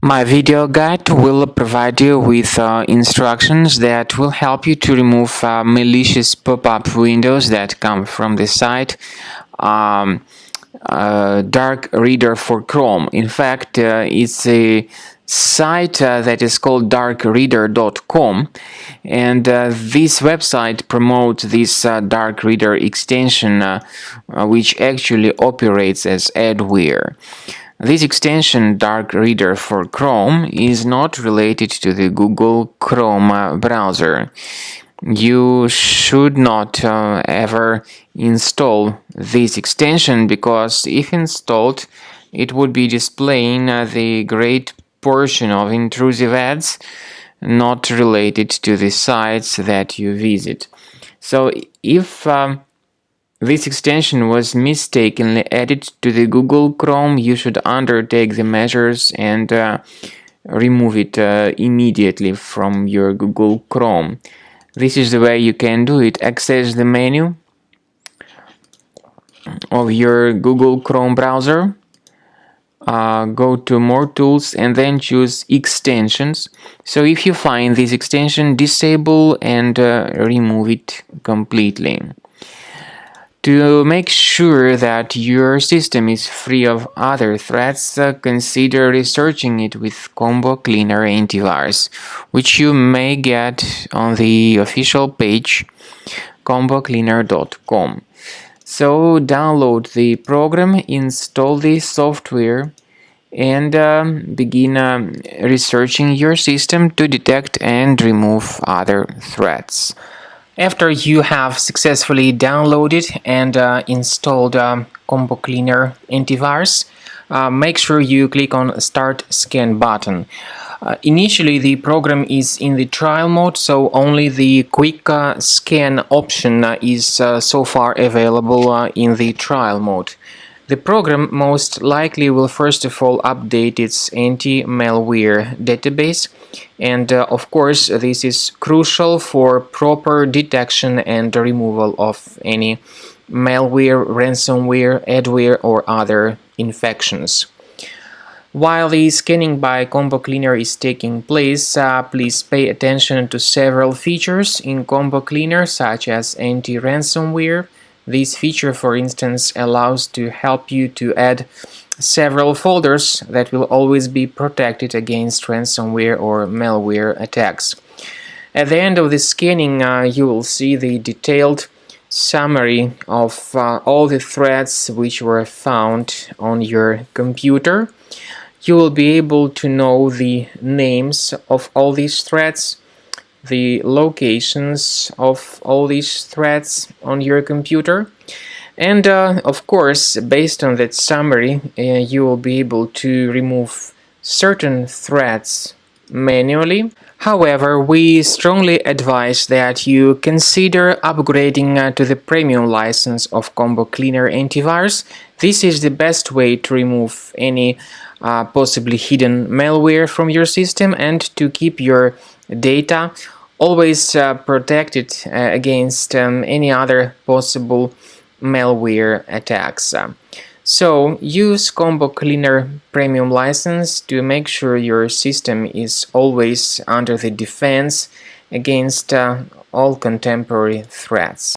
My video guide will provide you with instructions that will help you to remove malicious pop-up windows that come from the site um, Dark Reader for Chrome. In fact, it's a site that is called darkreader.com, and this website promotes this Dark Reader extension, which actually operates as adware. This extension, Dark Reader for Chrome, is not related to the Google Chrome browser. You should not ever install this extension, because if installed, it would be displaying the great portion of intrusive ads not related to the sites that you visit. So if this extension was mistakenly added to the Google Chrome, you should undertake the measures and remove it immediately from your Google Chrome. This is the way you can do it. Access the menu of your Google Chrome browser, go to More Tools, and then choose Extensions. So if you find this extension, disable and remove it completely. To make sure that your system is free of other threats, consider researching it with Combo Cleaner Antivirus, which you may get on the official page combocleaner.com. So download the program, install the software, and begin researching your system to detect and remove other threats. After you have successfully downloaded and installed Combo Cleaner Antivirus, make sure you click on Start Scan button. Initially, the program is in the trial mode, so only the quick scan option is so far available in the trial mode. The program most likely will first of all update its anti-malware database, and of course this is crucial for proper detection and removal of any malware, ransomware, adware or other infections. While the scanning by Combo Cleaner is taking place, please pay attention to several features in Combo Cleaner, such as anti-ransomware. This feature, for instance, allows to help you to add several folders that will always be protected against ransomware or malware attacks. At the end of the scanning, you will see the detailed summary of all the threats which were found on your computer. You will be able to know the names of all these threats, the locations of all these threats on your computer, and of course, based on that summary, you will be able to remove certain threats manually. However, we strongly advise that you consider upgrading to the premium license of Combo Cleaner Antivirus. This is the best way to remove any possibly hidden malware from your system and to keep your data always protected against any other possible malware attacks. So use Combo Cleaner Premium license to make sure your system is always under the defense against all contemporary threats.